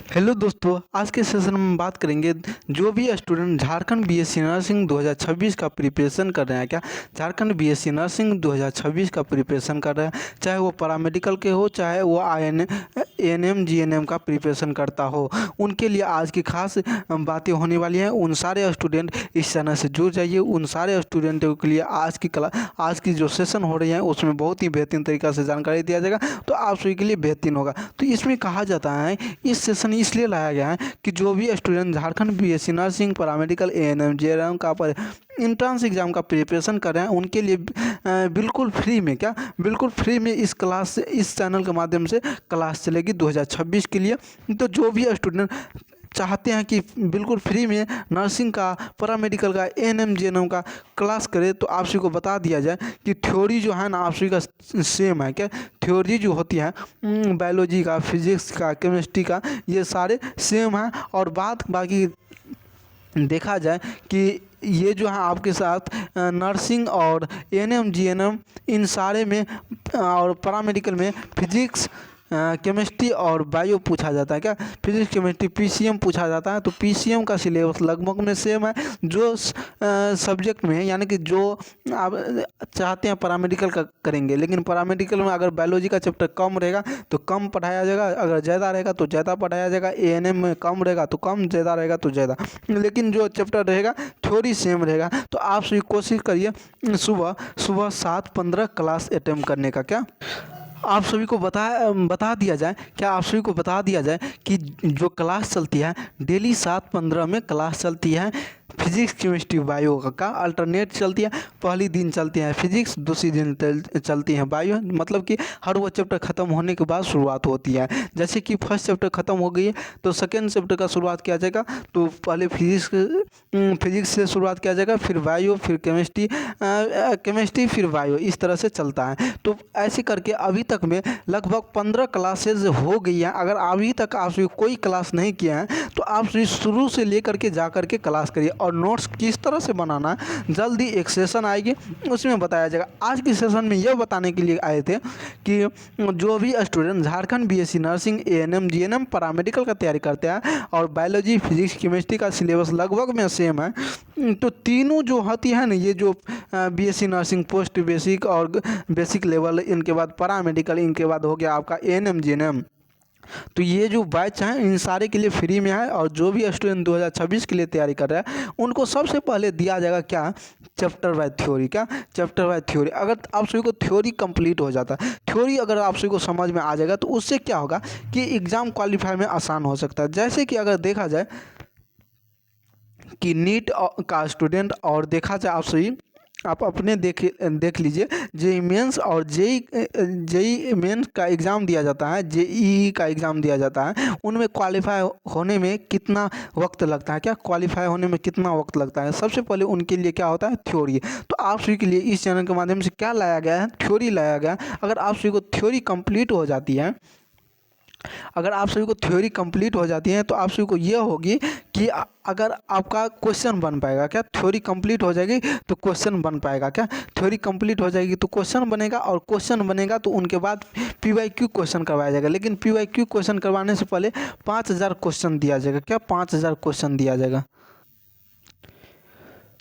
Hello दोस्तों, आज के सेशन में बात करेंगे। जो भी स्टूडेंट झारखंड बीएससी नर्सिंग 2026 का प्रिपरेशन कर रहे हैं, क्या झारखंड बीएससी नर्सिंग 2026 का प्रिपरेशन कर रहे हैं, चाहे वो पैरामेडिकल के हो, चाहे वो एएनएम जीएनएम का प्रिपरेशन करता हो, उनके लिए आज की खास बातें होने वाली हैं। उन सारे स्टूडेंट इस चैनल से जुड़ जाइए। उन सारे स्टूडेंटों के लिए आज की जो सेशन हो रही है उसमें बहुत ही बेहतरीन तरीक़ा से जानकारी दिया जाएगा, तो आप सभी के लिए बेहतरीन होगा। तो इसमें कहा जाता है, इस सेशन इसलिए लाया गया है कि जो भी student Jharkhand BSc nursing paramedical ANM GNM का इंट्रांस एग्ज़ाम का प्रिपरेशन कर रहे हैं, उनके लिए बिल्कुल फ्री में इस चैनल के माध्यम से क्लास चलेगी 2026 के लिए। तो जो भी स्टूडेंट चाहते हैं कि बिल्कुल फ्री में नर्सिंग का, पैरामेडिकल का, एएनएम जीएनएम का क्लास करें, तो आप सभी को बता दिया जाए कि थ्योरी जो है ना आप सभी का सेम है। क्या थ्योरी जो होती है बायोलॉजी का, फिजिक्स का, केमिस्ट्री का, ये सारे सेम है। और बाकी देखा जाए कि ये जो है आपके साथ नर्सिंग और एएनएम जीएनएम इन सारे में और पैरामेडिकल में फिजिक्स, केमिस्ट्री और बायो पूछा जाता है। क्या फिजिक्स केमिस्ट्री पीसीएम पूछा जाता है। तो पीसीएम का सिलेबस लगभग में सेम है। जो सब्जेक्ट में यानी कि जो आप चाहते हैं पैरामेडिकल का करेंगे, लेकिन पैरामेडिकल में अगर बायोलॉजी का चैप्टर कम रहेगा तो कम पढ़ाया जाएगा, अगर ज़्यादा रहेगा तो ज़्यादा पढ़ाया जाएगा। एएनएम में कम रहेगा तो कम, ज़्यादा रहेगा तो ज़्यादा, लेकिन जो चैप्टर रहेगा थ्योरी सेम रहेगा। तो आप सभी कोशिश करिए सुबह 7:15 क्लास अटेम्प्ट करने का। क्या आप सभी को बता दिया जाए कि जो क्लास चलती है डेली 7:15 में क्लास चलती है। फिजिक्स केमिस्ट्री बायो का अल्टरनेट चलती है। पहली दिन चलती है फिजिक्स, दूसरी दिन चलती है बायो। मतलब कि हर वो चैप्टर ख़त्म होने के बाद शुरुआत होती है। जैसे कि फर्स्ट चैप्टर ख़त्म हो गई है तो सेकेंड चैप्टर का शुरुआत किया जाएगा। तो पहले फिजिक्स से शुरुआत किया जाएगा, फिर बायो, फिर केमिस्ट्री, फिर बायो, इस तरह से चलता है। तो ऐसे करके अभी तक में लगभग 15 क्लासेज हो गई हैं। अगर अभी तक आप कोई क्लास नहीं किया है तो आप शुरू से लेकर के जा कर के क्लास करिए। और नोट्स किस तरह से बनाना है, जल्दी एक सेशन आएगी उसमें बताया जाएगा। आज की सेशन में यह बताने के लिए आए थे कि जो भी student Jharkhand BSc nursing, ANM GNM paramedical का तैयारी करते हैं और बायोलॉजी, फिजिक्स, केमिस्ट्री का सिलेबस लगभग में सेम है, तो तीनों जो होती है ना, ये जो बीएससी नर्सिंग पोस्ट बेसिक और बेसिक लेवल, इनके बाद पैरामेडिकल, इनके बाद हो गया आपका एएनएम जीएनएम, तो ये जो बैच हैं इन सारे के लिए फ्री में है। और जो भी स्टूडेंट 2026 के लिए तैयारी कर रहा है उनको सबसे पहले दिया जाएगा क्या, चैप्टर वाइज थ्योरी। क्या चैप्टर वाइज थ्योरी, अगर आप सभी को थ्योरी कंप्लीट हो जाता है, थ्योरी अगर आप सभी को समझ में आ जाएगा तो उससे क्या होगा कि एग्ज़ाम क्वालिफाई में आसान हो सकता है। जैसे कि अगर देखा जाए कि नीट का स्टूडेंट और देखा जाए आप अपने देख लीजिए, जेई मेंस और जेई मेंस का एग्ज़ाम दिया जाता है, जेईई का एग्ज़ाम दिया जाता है, उनमें क्वालिफाई होने में कितना वक्त लगता है। क्या क्वालिफाई होने में कितना वक्त लगता है, सबसे पहले उनके लिए क्या होता है, थ्योरी। तो आप सभी के लिए इस चैनल के माध्यम से क्या लाया गया है, थ्योरी लाया गया है। अगर आप सभी को थ्योरी कंप्लीट हो जाती है, तो आप सभी को ये होगी कि अगर आपका क्वेश्चन बन पाएगा। क्या थ्योरी कंप्लीट हो जाएगी तो क्वेश्चन बन पाएगा। क्या थ्योरी कंप्लीट हो जाएगी तो क्वेश्चन बनेगा, और क्वेश्चन बनेगा तो उनके बाद पीवाईक्यू क्वेश्चन करवाया जाएगा। लेकिन पीवाईक्यू क्वेश्चन करवाने से पहले 5000 क्वेश्चन दिया जाएगा। क्या 5000 क्वेश्चन दिया जाएगा।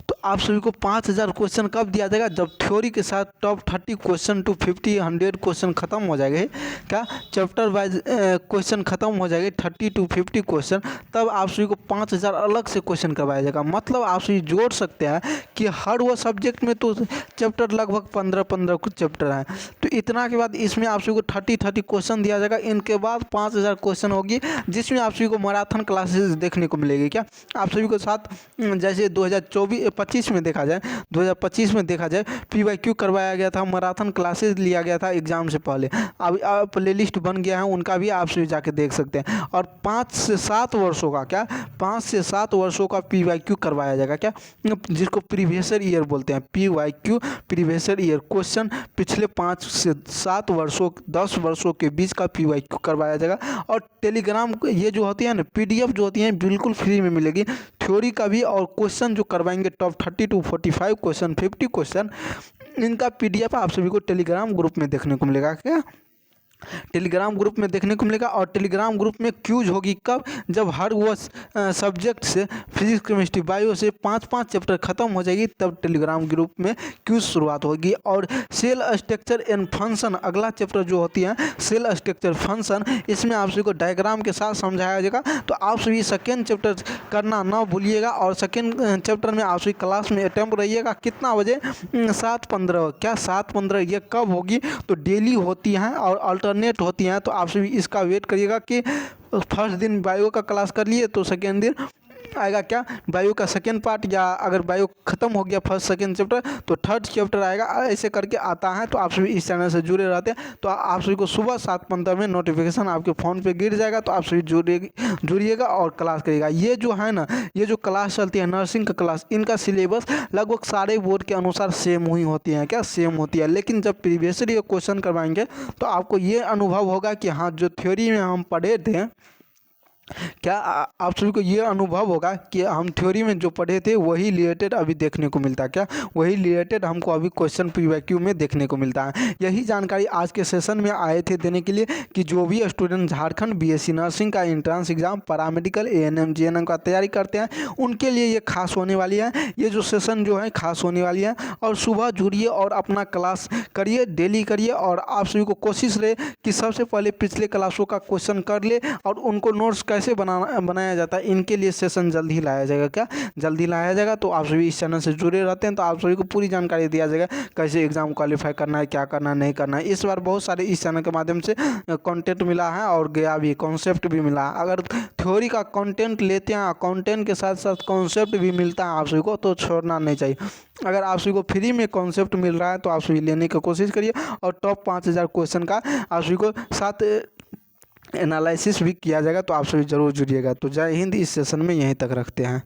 तो आप सभी को 5000 क्वेश्चन कब दिया जाएगा, जब थ्योरी के साथ टॉप 30 क्वेश्चन टू 100 क्वेश्चन खत्म हो जाएंगे। क्या चैप्टर वाइज क्वेश्चन खत्म हो जाएंगे 30 टू 50 क्वेश्चन, तब आप सभी को 5000 अलग से क्वेश्चन करवाया जाएगा। मतलब आप सभी जोड़ सकते हैं कि हर वो सब्जेक्ट में तो चैप्टर लगभग 15 कुछ चैप्टर हैं, तो इतना के बाद इसमें आप सभी को 30 क्वेश्चन दिया जाएगा। इनके बाद 5000 क्वेश्चन होगी, जिसमें आप सभी को मैराथन क्लासेस देखने को मिलेगी। क्या आप सभी को साथ जैसे 2025 में देखा जाए पीवाईक्यू करवाया गया था, मैराथन क्लासेस लिया गया था एग्ज़ाम से पहले। अब प्ले लिस्ट बन गया है, उनका भी आप सभी जाके देख सकते हैं। और 5 से 7 वर्षों का पीवाईक्यू करवाया जाएगा। क्या जिसको प्रीवियस ईयर बोलते हैं, पीवाईक्यू प्रीवियस ईयर क्वेश्चन पिछले 5 से 7 वर्षों 10 वर्षों के बीच का पीवाईक्यू करवाया जाएगा। और टेलीग्राम ये जो होती है ना, पीडीएफ जो होती है बिल्कुल फ्री में मिलेगी, थ्योरी का भी। और क्वेश्चन जो करवाएंगे टॉप 30 टू 45 क्वेश्चन, 50 क्वेश्चन, इनका पीडीएफ आप सभी को टेलीग्राम ग्रुप में देखने को मिलेगा। क्या टेलीग्राम ग्रुप में देखने को मिलेगा। और टेलीग्राम ग्रुप में क्यूज होगी कब, जब हर वो सब्जेक्ट से फिजिक्स केमिस्ट्री बायो से 5-5 चैप्टर खत्म हो जाएगी, तब टेलीग्राम ग्रुप में क्यूज शुरुआत होगी। और सेल स्ट्रक्चर एंड फंक्शन अगला चैप्टर जो होती है सेल स्ट्रक्चर फंक्शन, इसमें आप सभी को डायग्राम के साथ समझाया जाएगा। तो आप सभी सेकेंड चैप्टर करना ना भूलिएगा। और सेकेंड चैप्टर में आप सभी क्लास में अटेम्प्ट रहिएगा। कितना बजे? 7:15। क्या 7:15 ये कब होगी? तो डेली होती हैं और अल्टरनेट होती हैं। तो आप सभी इसका वेट करिएगा कि फर्स्ट दिन बायो का क्लास कर लिए तो सेकेंड दिन आएगा क्या, बायो का सेकेंड पार्ट, या अगर बायो खत्म हो गया फर्स्ट सेकेंड चैप्टर तो थर्ड चैप्टर आएगा। ऐसे करके आता है। तो आप सभी इस चैनल से जुड़े रहते हैं। तो आप सभी को सुबह 7:15 में नोटिफिकेशन आपके फ़ोन पे गिर जाएगा। तो आप सभी जुड़िएगा और क्लास करिएगा। ये जो है ना, ये जो क्लास चलती है नर्सिंग का क्लास, इनका सिलेबस लगभग सारे बोर्ड के अनुसार सेम हुई होती हैं। क्या सेम होती है। लेकिन जब प्रीवियस ईयर क्वेश्चन करवाएंगे तो आपको ये अनुभव होगा कि हाँ, जो थ्योरी में हम पढ़े थे, क्या आप सभी को ये अनुभव होगा कि हम थ्योरी में जो पढ़े थे वही रिलेटेड अभी देखने को मिलता है। क्या वही रिलेटेड हमको अभी क्वेश्चन PYQ में देखने को मिलता है। यही जानकारी आज के सेशन में आए थे देने के लिए कि जो भी स्टूडेंट झारखंड BSc नर्सिंग का entrance exam paramedical ANM GNM का तैयारी करते हैं, उनके लिए ये खास होने वाली है। ये जो सेशन जो है खास होने वाली है। और सुबह जुड़िए और अपना क्लास करिए, डेली करिए। और आप सभी को कोशिश रहे कि सबसे पहले पिछले क्लासों का क्वेश्चन कर ले और उनको नोट्स कैसे बनाया जाता है, इनके लिए सेशन जल्द ही लाया जाएगा। क्या जल्दी लाया जाएगा। तो आप सभी इस चैनल से जुड़े रहते हैं तो आप सभी को पूरी जानकारी दिया जाएगा कैसे एग्जाम क्वालिफाई करना है, क्या करना है, नहीं करना है। इस बार बहुत सारे इस चैनल के माध्यम से कंटेंट मिला है और गया भी, कॉन्सेप्ट भी मिला। अगर थ्योरी का कंटेंट लेते हैं, कंटेंट के साथ साथ कॉन्सेप्ट भी मिलता है आप सभी को, तो छोड़ना नहीं चाहिए। अगर आप सभी को फ्री में कॉन्सेप्ट मिल रहा है तो आप सभी लेने की कोशिश करिए। और टॉप 5000 क्वेश्चन का आप सभी को साथ एनालिसिस भी किया जाएगा। तो आप सभी जरूर जुड़िएगा। तो जय हिंद। इस सेशन में यहीं तक रखते हैं।